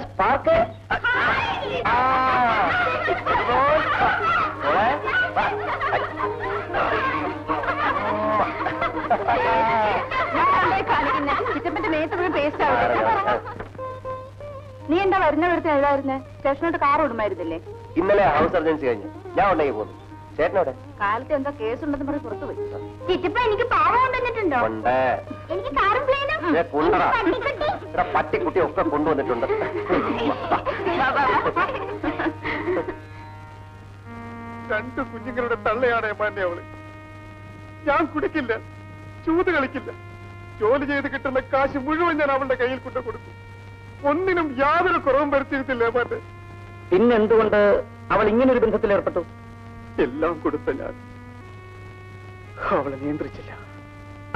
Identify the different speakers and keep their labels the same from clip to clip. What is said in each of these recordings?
Speaker 1: Spark
Speaker 2: ചിറ്റപ്പന്റെ മേത്ത് പോയി paste ആവും. നീ എന്താ വരുന്നവരത്തെ എഴുതായിരുന്നേ? സ്റ്റേഷനോട്ട് കാർ ഓടുമായിരുന്നില്ലേ?
Speaker 1: ഇന്നലെ ഹൗസ് സർജൻസി കഴിഞ്ഞു. ഞാൻ ഉണ്ടെങ്കിൽ പോകുന്നു. ചേട്ടനോടെ?
Speaker 2: കാലത്ത് എന്താ കേസുണ്ടെന്ന് പറഞ്ഞ് പുറത്തു പോയി. ചിറ്റപ്പ എനിക്ക് പാവം കൊണ്ടുവന്നിട്ടുണ്ടോ? എനിക്ക് കാറും പ്ലെയിനും
Speaker 1: പട്ടിക്കുട്ടി ഒക്കെ കൊണ്ടുവന്നിട്ടുണ്ട്.
Speaker 3: രണ്ട് കുഞ്ഞുങ്ങളുടെ തള്ളയാണ് ഏമാന്റെ അവള്. ഞാൻ കുടിക്കില്ല, ചൂത് കളിക്കില്ല. ജോലി ചെയ്ത് കിട്ടുന്ന കാശ് മുഴുവൻ ഞാൻ അവളുടെ കയ്യിൽ കൊണ്ടു കൊടുക്കും. ഒന്നിനും യാതൊരു കുറവും വരുത്തിയിരുന്നില്ല ഏമാന്റെ.
Speaker 1: പിന്നെന്തുകൊണ്ട് അവൾ ഇങ്ങനൊരു ബന്ധത്തിൽ ഏർപ്പെട്ടു?
Speaker 3: എല്ലാം കൊടുത്ത ഞാൻ അവളെ നിയന്ത്രിച്ചില്ല.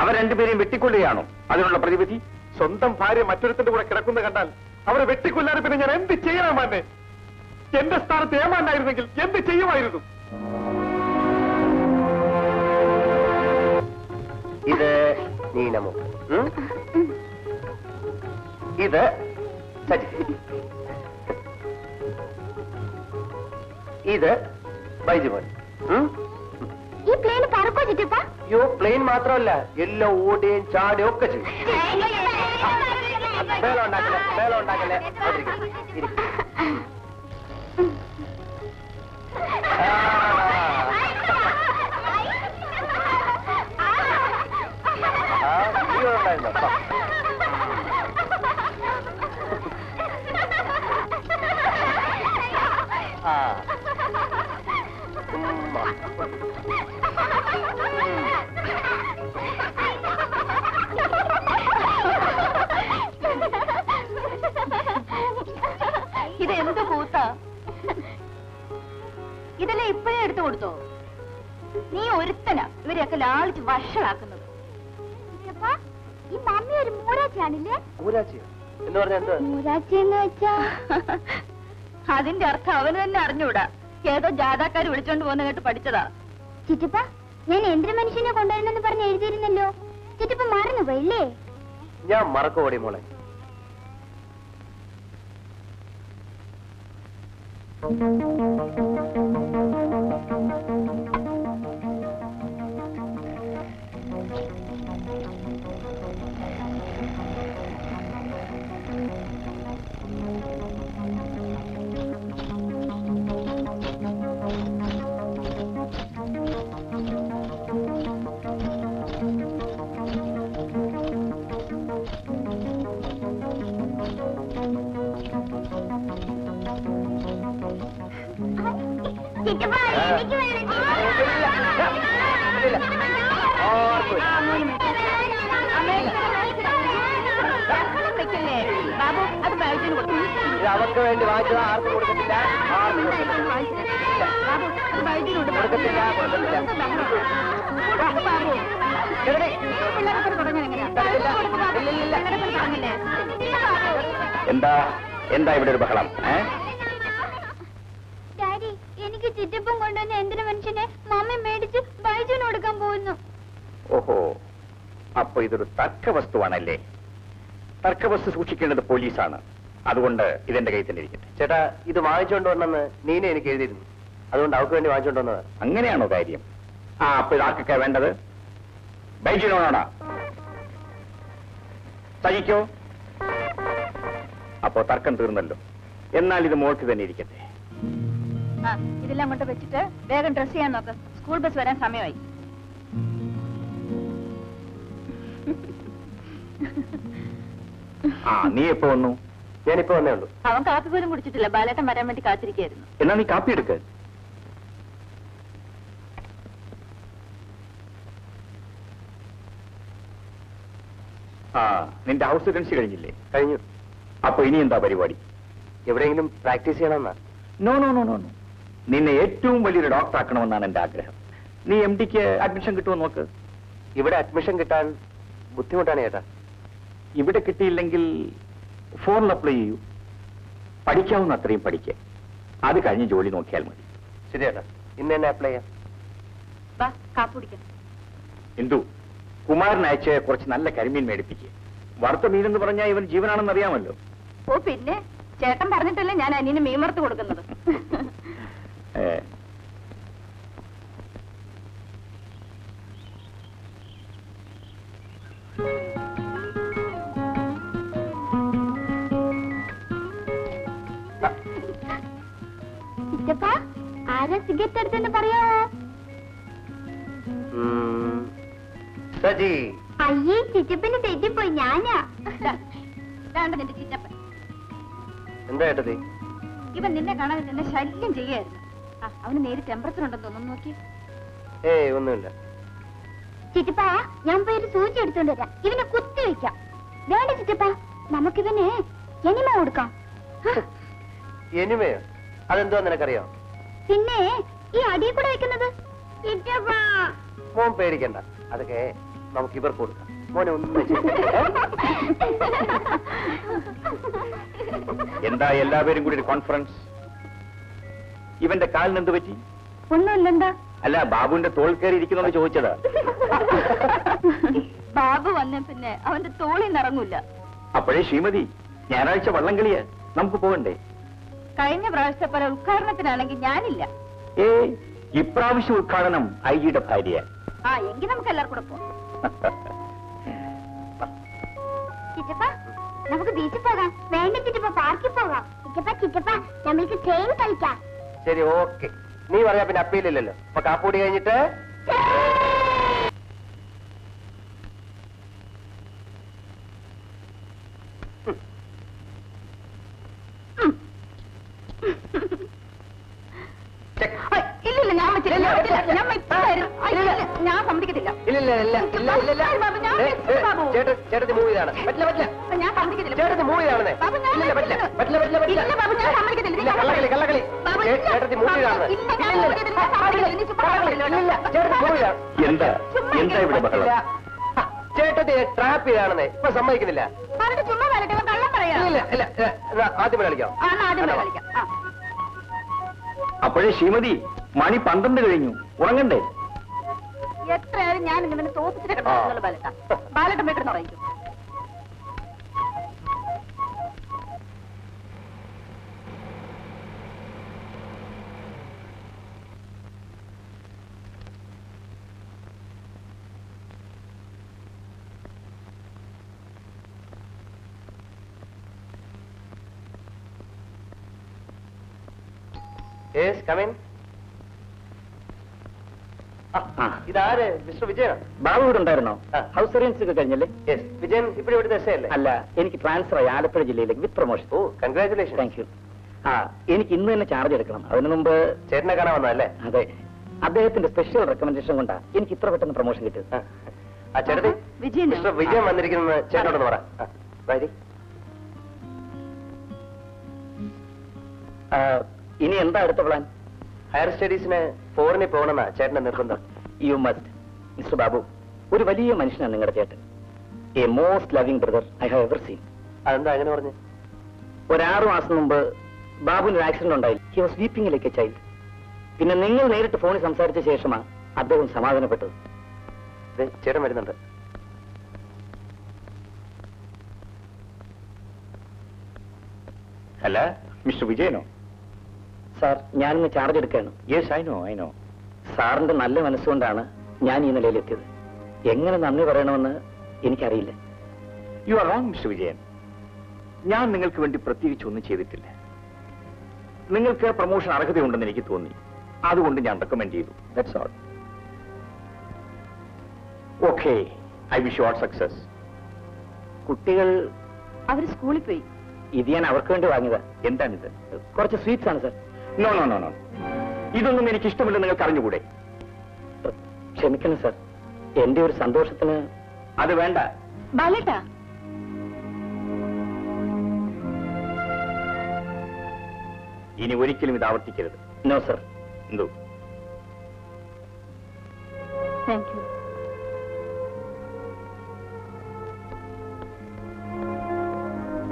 Speaker 1: അവർ രണ്ടുപേരെയും വെട്ടിക്കൊള്ളുകയാണോ അതിനുള്ള പ്രതിവിധി?
Speaker 3: സ്വന്തം ഭാര്യ മറ്റൊരുത്തിന്റെ കൂടെ കിടക്കുന്ന കണ്ടാൽ അവരെ വെട്ടിക്കൊല്ലാതെ പിന്നെ ഞാൻ എന്ത് ചെയ്യണമെന്നെ? എന്റെ സ്ഥാനത്ത് ഏമാനായിരുന്നെങ്കിൽ എന്ത് ചെയ്യുമായിരുന്നു?
Speaker 1: ഇത് നീനമോ, ഇത് സജി, ഇത് ബൈജുമോൻ.
Speaker 2: ഈ പ്ലെയിൻ പറക്കോ ചിറ്റപ്പ?
Speaker 1: യോ, പ്ലെയിൻ മാത്രമല്ല, എല്ലാം ഓടുകയും ചാടുകയും ഒക്കെ ചെയ്യും. മേളം ഉണ്ടാക്കല്ലേ.
Speaker 2: ഇതെന്ത് കൂത്താ? ഇതെല്ലാം ഇപ്പോഴേ എടുത്തു കൊടുത്തോ? നീ ഒരുത്തനാ ഇവരെയൊക്കെ ലാളിച്ച് വഷളാക്കുന്നത്. ഈ മമ്മി ഒരു മൂരാച്ചിയാണില്ലേ?
Speaker 1: എന്ന് പറഞ്ഞാ
Speaker 2: മൂരാച്ചി എന്ന് വെച്ചാ അതിന്റെ അർത്ഥം അവന് തന്നെ അറിഞ്ഞൂടാ. ഏതോ ജാഥാക്കാര് വിളിച്ചോണ്ട് പോകുന്ന കേട്ട് പഠിച്ചതാ. ചിറ്റപ്പ, ഞാൻ എന്തൊരു മനുഷ്യനെ കൊണ്ടുവരണമെന്ന് പറഞ്ഞ് എഴുതിയിരുന്നല്ലോ. ചിറ്റപ്പ മറന്നു പോയില്ലേ?
Speaker 1: ഞാൻ മറക്കോടി മോളെ.
Speaker 2: ബാബു, അത് ബൈജുന് കൊടുക്കും.
Speaker 1: അവർക്ക് വേണ്ടി വാങ്ങിച്ചത് ആർക്കും കൊടുക്കത്തില്ല. എന്താ എന്താ ഇവിടെ ഒരു ബഹളം?
Speaker 2: ഡാഡി, എനിക്ക് ചിറ്റപ്പം കൊണ്ടുവന്ന എന്തിനു മനുഷ്യനെ മമ്മി മേടിച്ച് ബൈജുന് കൊടുക്കാൻ പോകുന്നു.
Speaker 1: ഓഹോ, അപ്പൊ ഇതൊരു തർക്കവസ്തുവാണല്ലേ? തർക്കവസ്തു സൂക്ഷിക്കേണ്ടത് പോലീസാണ്. അതുകൊണ്ട് ഇതെന്റെ കയ്യിൽ തന്നെ ഇരിക്കട്ടെ. ചേട്ടാ, ഇത് വാങ്ങിച്ചുകൊണ്ട് വന്നെന്ന് നീനെ എനിക്ക് എഴുതിയിരുന്നു. അതുകൊണ്ട് അവർക്ക് വേണ്ടി വാങ്ങിച്ചുകൊണ്ട് വന്നത്. അങ്ങനെയാണോ കാര്യം? അപ്പൊ ഇതാർക്കൊക്കെ വേണ്ടത്? ബൈജുനോടാ? സഹിക്കോ? അപ്പോ തർക്കം തീർന്നല്ലോ. എന്നാൽ ഇത് മോൾക്ക് തന്നെ ഇരിക്കട്ടെ.
Speaker 2: ഇതെല്ലാം കൊണ്ട് വെച്ചിട്ട് വേഗം ഡ്രസ് ചെയ്യാൻ നോക്ക്. സ്കൂൾ ബസ് വരാൻ സമയമായി.
Speaker 1: നീ എപ്പോ വന്നു? ഞാനിപ്പോ വന്നേ ഉള്ളൂ.
Speaker 2: അവൻ കാപ്പി പോലും കുടിച്ചിട്ടില്ല. ബാലേട്ടൻ വരാൻ വേണ്ടി കാത്തിരിക്കായിരുന്നു.
Speaker 1: എന്നാ നീ കാപ്പി എടുക്ക. നിന്റെ ഹൗസ് സർജൻസി കഴിഞ്ഞില്ലേ? കഴിഞ്ഞു. അപ്പൊ ഇനി എന്താ പരിപാടി? എവിടെയെങ്കിലും പ്രാക്ടീസ് ചെയ്യണമെന്നാ? No no no no no. നിന്നെ ഏറ്റവും വലിയൊരു ഡോക്ടർ ആക്കണമെന്നാണ് എന്റെ ആഗ്രഹം. നീ MD-ക്ക് അഡ്മിഷൻ കിട്ടുമോ നോക്ക്. ഇവിടെ അഡ്മിഷൻ കിട്ടാൻ ബുദ്ധിമുട്ടാണ് ചേട്ടാ. ഇവിടെ കിട്ടിയില്ലെങ്കിൽ ഫോറിൽ അപ്ലൈ ചെയ്യൂ. പഠിക്കാവുന്ന അത്രയും പഠിക്കുക. അത് കഴിഞ്ഞ് ജോലി നോക്കിയാൽ മതി. ശരി ചേട്ടാ, ഇന്ന് തന്നെ അപ്ലൈ ചെയ്യാം. എന്തു കുമാരൻ അയച്ച് കുറച്ച് നല്ല കരിമീൻ മേടിപ്പിക്കുക. വറുത്ത മീനെന്ന് പറഞ്ഞാൽ ഇവൻ ജീവനാണെന്ന് അറിയാമല്ലോ.
Speaker 2: ഓ പിന്നെ ചേട്ടൻ പറഞ്ഞിട്ടല്ലേ ഞാൻ അനിയന് മീൻ വറുത്ത് കൊടുക്കുന്നത്. ചിറ്റപ്പാ, ആരാ സിഗരറ്റ് എടുത്തെന്ന് പറയാമോ? അയ്യേ, ചിറ്റപ്പന് തെറ്റിപ്പോയി, ഞാനാ. നിന്റെ ചിറ്റപ്പൻ
Speaker 1: എന്താ ഏട്ടത്തി?
Speaker 2: ഇവൻ നിന്നെ കാണാതെ തന്നെ ശല്യം ചെയ്യായിരുന്നു. അവന് നേരെ ടെമ്പറേച്ചർ ഉണ്ടെന്ന് തോന്നുന്നു, നോക്കി.
Speaker 1: ഏയ് ഒന്നുമില്ല.
Speaker 2: ചിറ്റപ്പാ, ഞാൻ പോയി ഒരു സൂചി എടുത്തോണ്ട് വരാം. ഇവനെ കുത്തി വെക്കാം. വേണ്ട ചിറ്റപ്പാ, നമുക്കിവന് എനിമ കൊടുക്കാം.
Speaker 1: എനിമയോ? അതെന്തോ നിനക്കറിയോ?
Speaker 2: പിന്നെ ഈ അടിയിൽ കൂടെ വെക്കുന്നത്.
Speaker 1: മോൻ പേടിക്കണ്ട, അതൊക്കെ നമുക്ക് ഇവർക്ക് കൊടുക്കാം. മോനെ ഒന്നും എന്താ എല്ലാവരും കൂടി ഒരു കോൺഫറൻസ്? ഇവന്റെ കാലിന് എന്ത് പറ്റി?
Speaker 2: ഒന്നുമില്ലെന്താ?
Speaker 1: അല്ല, ബാബുവിന്റെ തോൾ കയറി ഇരിക്കുന്നോണ്ട് ചോദിച്ചതാ.
Speaker 2: ബാബു വന്ന പിന്നെ അവന്റെ തോളിൽ നിറങ്ങൂല.
Speaker 1: അപ്പോഴേ ശ്രീമതി, ഞായറാഴ്ച വള്ളംകളിയാ, നമുക്ക് പോകണ്ടേ?
Speaker 2: കഴിഞ്ഞ പ്രാവശ്യത്തെ പോലെ ഉദ്ഘാടനത്തിനാണെങ്കിൽ ഞാനില്ല.
Speaker 1: ഇപ്രാവശ്യം ഉദ്ഘാടനം ഐജിയുടെ ഭാര്യ.
Speaker 2: എങ്കിൽ നമുക്ക് എല്ലാവർക്കും കൂടെ പോവാം. ചിറ്റപ്പ, നമുക്ക് ബീച്ചിൽ പോകാം. വേണ്ട ചിറ്റപ്പ, പാർക്കിൽ പോകാം. ചിറ്റപ്പ നമ്മൾക്ക് ട്രെയിൻ കളിക്കാം.
Speaker 1: ശരി, ഓക്കെ. നീ പറയാ പിന്നെ അപ്പീലില്ലല്ലോ. അപ്പൊ കാപ്പൂടി കഴിഞ്ഞിട്ട്
Speaker 2: ഇല്ലില്ല, ഞാൻ ഞാൻ സമ്മതിക്കത്തില്ല.
Speaker 1: ചേട്ടത്തി മൂവിതാണ്.
Speaker 2: ഞാൻ സമ്മതിക്കത്തില്ല.
Speaker 1: ചേട്ടത്തി മൂവിയാണെന്നേ. കള്ളക്കളി. ചേട്ടത്തി മൂവിയാണ്. എന്താ എന്താ ഇവിടെ ബഹളം? ചേട്ടത്തി ട്രാപ്പ് ചെയ്താണെന്നേ. ഇപ്പൊ സമ്മതിക്കുന്നില്ല.
Speaker 2: ചുമ്മാ കള്ളം പറയാം.
Speaker 1: ആദ്യം കളിക്കാം.
Speaker 2: ആദ്യം കളിക്കാം.
Speaker 1: അപ്പോഴേ ശ്രീമതി, മണി 12 കഴിഞ്ഞു, ഉറങ്ങണ്ടേ?
Speaker 2: എത്രയായാലും ഞാൻ ഇങ്ങനെ തോപ്പിച്ചിട്ട് കിടന്നുള്ള ബാലട്ടം വീട്ടിൽ ഉറങ്ങിക്കും.
Speaker 1: ഇതാര്? മിസ്റ്റർ വിജയനോ?
Speaker 4: ബാബു ഇവിടെ ഉണ്ടായിരുന്നോ? ഹൗസ് അറേഞ്ച് ഒക്കെ കഴിഞ്ഞല്ലേ?
Speaker 1: വിജയൻ ഇപ്പോഴും ഇവിടുത്തെ എസ്ഐയല്ലേ?
Speaker 4: അല്ല, എനിക്ക് ട്രാൻസ്ഫർ ആയി ആലപ്പുഴ ജില്ലയിലേക്ക് with promotion.
Speaker 1: Oh, congratulation.
Speaker 4: Thank you. എനിക്ക് ഇന്ന് തന്നെ ചാർജ് എടുക്കണം. അതിനു മുമ്പ്
Speaker 1: ചേട്ടനെ കാണാൻ വന്നതല്ലേ?
Speaker 4: അതെ, അദ്ദേഹത്തിന്റെ സ്പെഷ്യൽ റെക്കമെൻഡേഷൻ കൊണ്ടാ എനിക്ക് ഇത്ര പെട്ടെന്ന് പ്രൊമോഷൻ കിട്ടിയത്.
Speaker 1: ചേട്ടത്തി, മിസ്റ്റർ വിജയൻ വന്നിരിക്കുന്ന ചേട്ടനോടൊന്ന് പറ.
Speaker 4: ഇനി എന്താ അടുത്ത പ്ലാൻ?
Speaker 1: ഹയർ സ്റ്റഡീസിന് ഫോറിനിൽ പോകണമെന്നാ ചേട്ടന്റെ നിർബന്ധം.
Speaker 4: You must. മിസ്റ്റർ ബാബു, ഒരു വലിയ മനുഷ്യനാണ് നിങ്ങളുടെ ചേട്ടൻ. A most loving brother I have ever seen.
Speaker 1: അതെന്താ അങ്ങനെ പറഞ്ഞു?
Speaker 4: ഒരു 6 മാസം മുമ്പ് ബാബുവിന് ഒരു ആക്സിഡന്റ് ഉണ്ടായില്ല. He was weeping like A child. പിന്നെ നിങ്ങൾ നേരിട്ട് ഫോണിൽ സംസാരിച്ച ശേഷമാണ് അദ്ദേഹം സമാധാനപ്പെട്ടത്.
Speaker 1: ചേട്ടൻ വരുന്നുണ്ട്. അല്ല, മിസ്റ്റർ വിജയനോ?
Speaker 4: സാർ, ഞാനിന്ന് ചാർജ് എടുക്കുകയാണ്.
Speaker 1: Yes, I know.
Speaker 4: സാറിന്റെ നല്ല മനസ്സുകൊണ്ടാണ് ഞാൻ ഈ നിലയിലെത്തിയത്. എങ്ങനെ നന്ദി പറയണമെന്ന് എനിക്കറിയില്ല.
Speaker 1: You are wrong mister Vijayan. ഞാൻ നിങ്ങൾക്ക് വേണ്ടി പ്രത്യേകിച്ച് ഒന്നും ചെയ്തിട്ടില്ല. നിങ്ങൾക്ക് പ്രൊമോഷൻ അർഹതയുണ്ടെന്ന് എനിക്ക് തോന്നി, അതുകൊണ്ട് ഞാൻ റെക്കമെൻഡ് ചെയ്തു. That's all. Okay, I wish you all success.
Speaker 4: കുട്ടികൾ
Speaker 2: അവര് സ്കൂളിൽ പോയി.
Speaker 4: ഇത് ഞാൻ അവർക്ക് വേണ്ടി വാങ്ങിയതാ.
Speaker 1: എന്താണിത്?
Speaker 4: കുറച്ച് സ്വീറ്റ്സ് ആണ് സാർ.
Speaker 1: നോ, ഇതൊന്നും എനിക്ക് ഇഷ്ടമില്ല. നിങ്ങൾക്ക് അറിഞ്ഞുകൂടെ?
Speaker 4: ക്ഷമിക്കണം സാർ, എന്റെ ഒരു സന്തോഷത്തിന്.
Speaker 1: അത് വേണ്ട.
Speaker 2: ബാലേട്ടാ,
Speaker 1: ഇനി ഒരിക്കലും ഇത് ആവർത്തിക്കരുത്.
Speaker 4: No sir.
Speaker 1: എന്തോ?
Speaker 2: Thank you.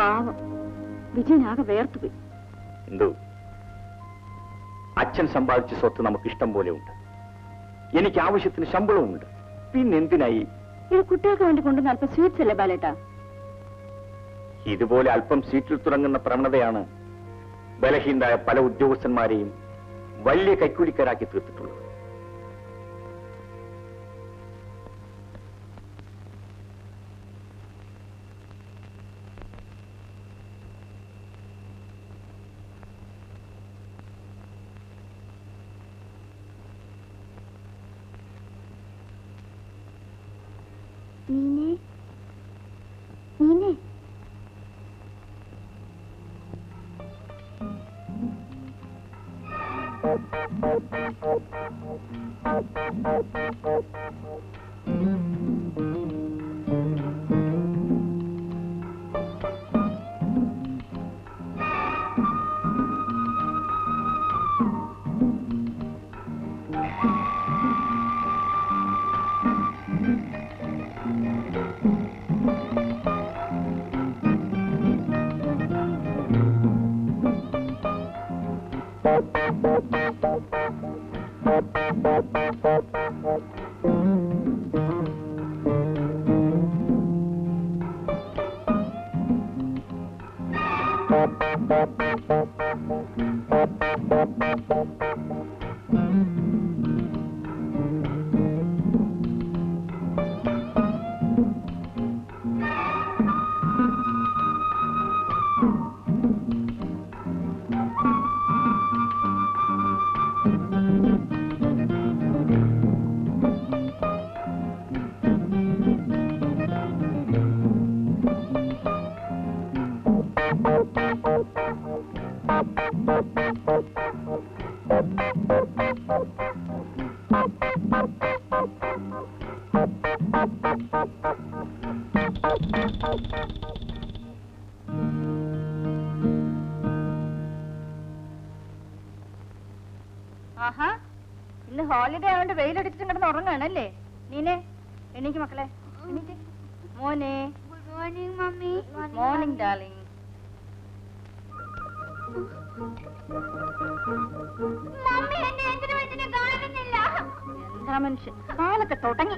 Speaker 2: പാവം വിജയനാകെ വേർത്തുപോയി.
Speaker 1: എന്തോ? അച്ഛൻ സമ്പാദിച്ച സ്വത്ത് നമുക്ക് ഇഷ്ടം പോലെ ഉണ്ട്. എനിക്ക് ആവശ്യത്തിന് ശമ്പളവുമുണ്ട്. പിന്നെന്തിനായി?
Speaker 2: ഇത് കുട്ടികൾക്ക് വേണ്ടി കൊണ്ടുവന്ന അല്പം സ്വീറ്റ്സ് അല്ലേ ബാലേട്ടാ?
Speaker 1: ഇതുപോലെ അല്പം സീറ്റിൽ തുടങ്ങുന്ന പ്രവണതയാണ് ബലഹീനരായ പല ഉദ്യോഗസ്ഥന്മാരെയും വലിയ കൈക്കൂലിക്കാരാക്കി തീർത്തിട്ടുള്ളത്.
Speaker 2: നീനെ നീനെ ആഹാ, ഇന്ന് ഹോളിഡേ ആയതുകൊണ്ട് വെയിലടിച്ചിട്ടും കിടന്ന് ഉറങ്ങാണല്ലേ? നീനെ എണീക്ക് മക്കളെ, എണീക്ക്. മോനെ. Good morning mummy. Morning darling. എന്താ മനുഷ്യൻ കാലൊക്കെ തുടങ്ങി.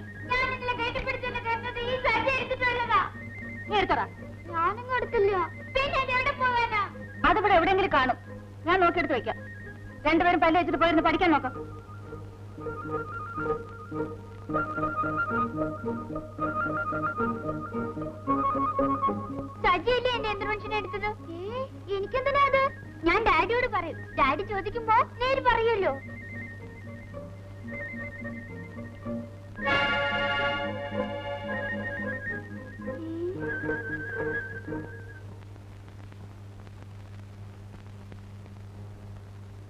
Speaker 2: നീ എടുത്തടാ. ഞാനൊന്നും എടുത്തില്ല. അതിവിടെ എവിടെയെങ്കിലും കാണും. ഞാൻ നോക്കിയെടുത്ത് വെക്കാം. രണ്ടുപേരും പല്ല് വെച്ചിട്ട് പോയിരുന്നു പഠിക്കാൻ നോക്കാം. സജിയല്ലേ എന്റെ യന്ത്രമനുഷ്യനെ എടുത്തത്? എനിക്കെന്തിനാ അത്? ഞാൻ ഡാഡിയോട് പറയും. ഡാഡി ചോദിക്കുമ്പോ നേര് പറയുമല്ലോ.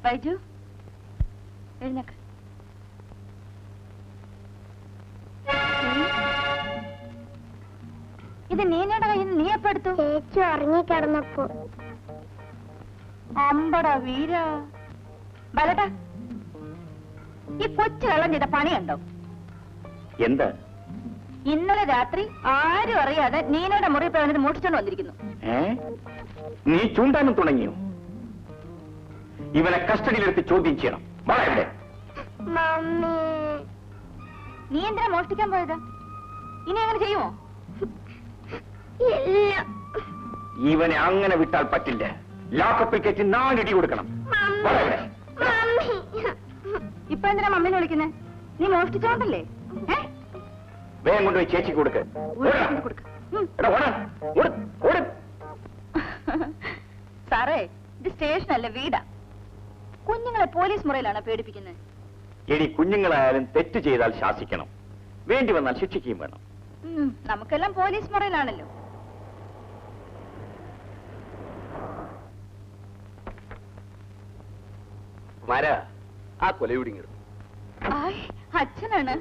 Speaker 2: ബൈജു എഴുന്നേക്ക്. ഇത് നീനയുടെ കയ്യിൽ നിന്ന് നീ എപ്പോ എടുത്തു? ചേച്ചി ഉറങ്ങിക്കിടന്നപ്പോ. അമ്പടാ വീര. ബലട്ടാ, ഈ കൊച്ചു വെള്ളം ചെയ്ത പണിയുണ്ടോ?
Speaker 1: എന്താ?
Speaker 2: ഇന്നലെ രാത്രി ആരും അറിയാതെ നീനയുടെ മുറി പോയത് മോഷിച്ചോണ്ട് വന്നിരിക്കുന്നു.
Speaker 1: നീ ചൂണ്ടാനും തുടങ്ങിയോ? ഇവനെ കസ്റ്റഡിയിലെടുത്ത് ചോദ്യം ചെയ്യണം. ഇവിടെ.
Speaker 2: നീ എന്തിനാ മോഷ്ടിക്കാൻ പോയത്? ഇനി അങ്ങനെ ചെയ്യുമോ?
Speaker 1: ഇവനെ അങ്ങനെ വിട്ടാൽ പറ്റില്ല. ലാക്കപ്പിൽ കയറ്റി 4 ഇടി കൊടുക്കണം.
Speaker 2: ഇപ്പൊ എന്തിനാ മമ്മീനെ വിളിക്കുന്നേ? നീ മോഷ്ടിച്ചോണ്ടല്ലേ?
Speaker 1: വേഗം കൊണ്ടുപോയി ചേച്ചി കൊടുക്ക്.
Speaker 2: സാറേ, ഇത് സ്റ്റേഷനല്ല, വീടാ. കുഞ്ഞുങ്ങളെ പോലീസ് മുറിയിലാണ് പേടിപ്പിക്കുന്നത്.
Speaker 1: ഇനി കുഞ്ഞുങ്ങളായാലും തെറ്റ് ചെയ്താൽ ശാസിക്കണം, വേണ്ടി വന്നാൽ ശിക്ഷിക്കുകയും വേണം.
Speaker 2: നമുക്കെല്ലാം പോലീസ് മുറിയിലാണല്ലോ.
Speaker 1: ആ കൊലയുടി
Speaker 2: അച്ഛനാണ്.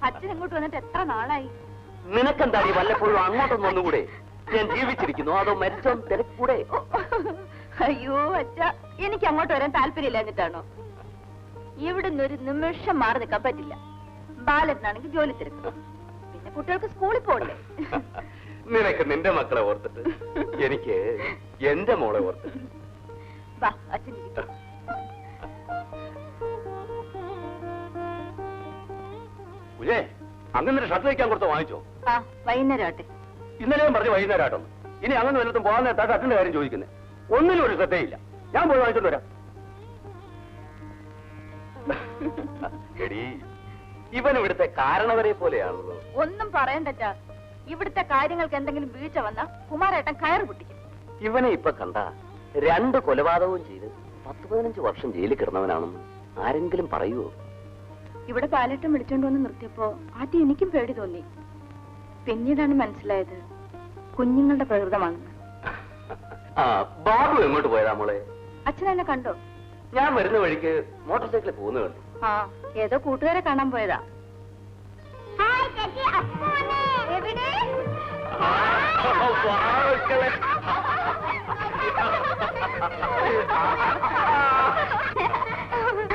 Speaker 2: അച്ഛൻ ഇങ്ങോട്ട് വന്നിട്ട് എത്ര നാളായി?
Speaker 4: നിനക്കെന്താടി വല്ലപ്പോഴും അങ്ങോട്ടൊന്നും ഒന്നുകൂടെ? ഞാൻ ജീവിച്ചിരിക്കുന്നു, അതോ മരിച്ചോ തിരക്കൂടെ?
Speaker 2: അയ്യോ അച്ഛ, എനിക്ക് അങ്ങോട്ട് വരാൻ താല്പര്യമില്ല എന്നിട്ടാണോ? ഇവിടുന്ന് ഒരു നിമിഷം മാറി നിൽക്കാൻ പറ്റില്ല. ബാലത്തിനാണെങ്കിൽ ജോലി തിരക്കും, പിന്നെ കുട്ടികൾക്ക് സ്കൂളിൽ പോകണ്ടേ.
Speaker 1: നിനക്ക് നിന്റെ മക്കളെ ഓർത്തിട്ട് എനിക്ക് എന്റെ മോളെ ഓർത്തിട്ട്.
Speaker 2: വാ അച്ഛൻ ഇരിക്ക്.
Speaker 1: കുഞ്ഞേ, അങ്ങനെ ഷർട്ട് വയ്ക്കാൻ കൊടുത്ത് വാങ്ങിച്ചോ?
Speaker 2: ആ വൈകുന്നേരം ആട്ടെ.
Speaker 1: ഇന്നലെയും പറഞ്ഞു വൈകുന്നേരം. ഇനി അങ്ങനെ വല്ലതും പോകാൻ നേരത്താ ഷർട്ടിന്റെ കാര്യം ചോദിക്കുന്നത്. ഒന്നിനും ഒരു ശ്രദ്ധയില്ല. ഞാൻ പോയി വാങ്ങിച്ചോണ്ട് വരാം. എടീ, ഇവൻ ഇവിടുത്തെ കാരണവരെ പോലെയാണല്ലോ.
Speaker 2: ഒന്നും പറയണ്ടച്ചാ. ഇവിടുത്തെ കാര്യങ്ങൾക്ക് എന്തെങ്കിലും വീഴ്ച വന്നാ കുമാരേട്ടൻ കയറ് പൊട്ടിക്കും.
Speaker 1: ഇവനെ ഇപ്പൊ കണ്ട 2 കൊലപാതകവും ചെയ്ത് 10-15 വർഷം ജയിലിൽ കിടന്നവനാണെന്ന് ആരെങ്കിലും പറയുവോ?
Speaker 2: ഇവിടെ പാലേട്ടം വിളിച്ചോണ്ട് വന്ന് നിർത്തിയപ്പോ ആദ്യം എനിക്കും പേടി തോന്നി. പിന്നീടാണ് മനസ്സിലായത് കുഞ്ഞുങ്ങളുടെ പ്രകൃതമാണെന്ന്.
Speaker 1: ബാബു എങ്ങോട്ട് പോയതാ മോളെ?
Speaker 2: അച്ഛൻ എന്നെ കണ്ടോ?
Speaker 1: ഞാൻ വരുന്ന വഴിക്ക് മോട്ടോർ സൈക്കിളിൽ പോകുന്ന കണ്ടു.
Speaker 2: ആ ഏതോ കൂട്ടുകാരെ കാണാൻ പോയതാ.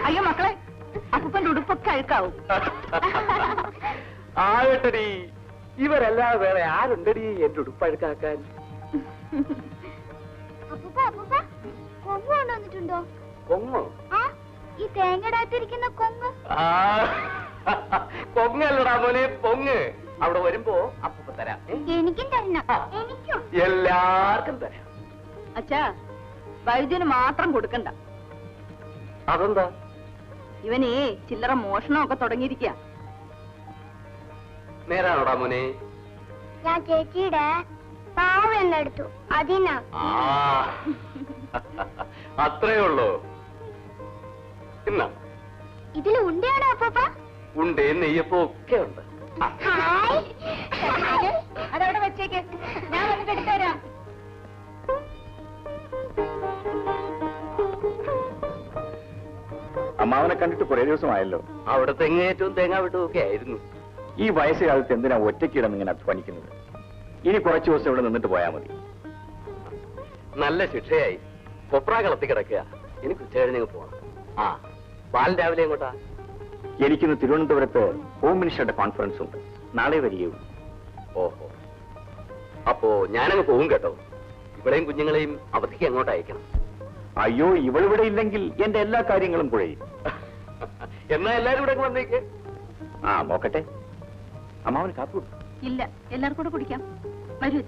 Speaker 2: അയ്യോ മക്കളെ, അപ്പൂപ്പന്റെ ഉടുപ്പൊക്കെ അഴുക്കാവും.
Speaker 1: ആകട്ടടി, ഇവരല്ലാതെ വേറെ ആരുണ്ടടി എന്റെ ഉടുപ്പഴുക്കാക്കാൻ?
Speaker 2: കൊങ്ങ് കൊണ്ടുവന്നിട്ടുണ്ടോ?
Speaker 1: കൊങ്ങോ?
Speaker 2: ഈ തേങ്ങടാത്തിരിക്കുന്ന കൊങ്ങ്.
Speaker 1: കൊങ്ങല്ലടാ മോനെ, പൊങ്ങ്. അവിടെ വരുമ്പോ അപ്പൂപ്പ തരാം.
Speaker 2: എനിക്കും തരണം. എനിക്കും.
Speaker 1: എല്ലാവർക്കും തരാം.
Speaker 2: അച്ഛാ, വൈദ്യന് മാത്രം കൊടുക്കണ്ട.
Speaker 1: അതെന്താ?
Speaker 2: ഇവനേ ചില്ലറ മോഷണമൊക്കെ തുടങ്ങിയിരിക്കുക.
Speaker 1: നേരാണോടാ മോനെ?
Speaker 2: ഞാൻ ചേച്ചിയുടെ പാവെന്നെടുത്തു അതിനാ.
Speaker 1: അത്രേ ഉള്ളൂ. ഇന്നാ
Speaker 2: ഇതിൽ ഉണ്ടയാണോ അപ്പൂപ്പ?
Speaker 1: ഉണ്ട്, നെയ്യപ്പോ ഒക്കെ ഉണ്ട്.
Speaker 2: അതവിടെ വെച്ചേക്ക്, ഞാൻ വന്നിട്ട് എടുത്തുതരാം.
Speaker 1: അമ്മാവനെ കണ്ടിട്ട് കുറെ ദിവസമായല്ലോ. അവിടെ തെങ്ങേറ്റവും തേങ്ങാ വിട്ടവും ഒക്കെ ആയിരുന്നു. ഈ വയസ്സുകാലത്ത് എന്തിനാ ഒറ്റയ്ക്കിടന്ന് ഇങ്ങനെ അധ്വാനിക്കുന്നത്? ഇനി കുറച്ചു ദിവസം ഇവിടെ നിന്നിട്ട് പോയാൽ മതി. നല്ല ശിക്ഷയായി. കൊപ്ര കളത്തി കിടക്കുക. എനിക്ക് ഉച്ച കഴിഞ്ഞ് പോകണം. ബാലൻ രാവിലെ എങ്ങോട്ടാ? എനിക്കിന്ന് തിരുവനന്തപുരത്ത് ഹോം മിനിസ്റ്ററുടെ കോൺഫറൻസ് ഉണ്ട്. നാളെ വരികയുള്ളൂ. ഓഹോ, അപ്പോ ഞാനങ്ങ് പോകും കേട്ടോ. ഇവിടെയും കുഞ്ഞുങ്ങളെയും അവധിക്ക് അങ്ങോട്ട് അയക്കണം. അയ്യോ, ഇവളിവിടെ ഇല്ലെങ്കിൽ എന്റെ എല്ലാ കാര്യങ്ങളും കുഴയും. എന്നാ എല്ലാരും ഇവിടെ വന്നേക്ക്. നോക്കട്ടെ. അമ്മാവന് കാപ്പി?
Speaker 2: ഇല്ല, എല്ലാവർക്കും കൂടെ കുടിക്കാം. വരൂ.